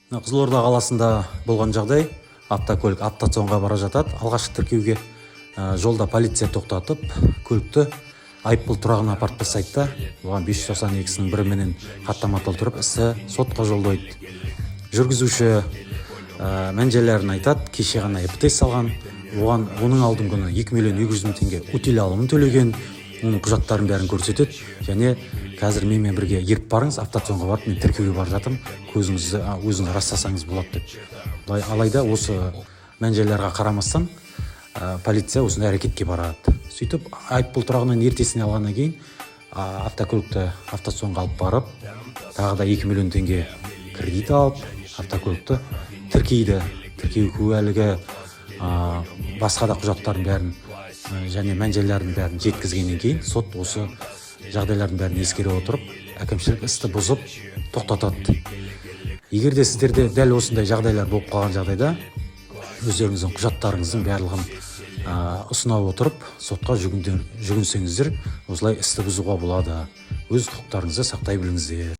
Қызылорда қаласында болған жағдай, автокөлік автоцонға бара жатады. Алғашқы тіркеуге жолда полиция тоқтатып, көлікті айыппұл тұрағына апарып тастайды. Оған 592-сінің біріменен хаттама толтырып, істі сотқа жолдайды. Жүргізуші мән-жайларын айтады. Кеше ғана птс салған, оның алдыңғы күні 2 миллион 200 мың теңге утиль алымын төлеген, оның құжаттарын бәрін көрсетеді. Және қазір менімен бірге еріп барыңыз, автоцонға барып, мен тіркеуге барып жатырмын, өзіңіз растасаңыз болады деп. Алайда осы мән-жайларға қарамастан полиция осындай әрекетке барады. Сөйтіп, айыппұл тұрағынан ертесіне алғаннан кейін автокөлікті автоцонға алып барып, тағы да 2 миллион теңге кредит алып, автокөлікті тіркейді. Тіркеу куәлігі, басқа да құжаттардың бәрін және мән-жайлардың бәрін жеткізгеннен кейін сот осы жағдайлардың бәрін ескере отырып, әкімшілік істі бұзып тоқтатады. Егер де сіздерде дәл осындай жағдайлар болып қалған жағдайда, өздеріңіздің құжаттарыңыздың барлығын ұсына отырып, сотқа жүгінсеңіздер, осылай істі бұзуға болады. Өз құқықтарыңызды сақтай біліңіздер.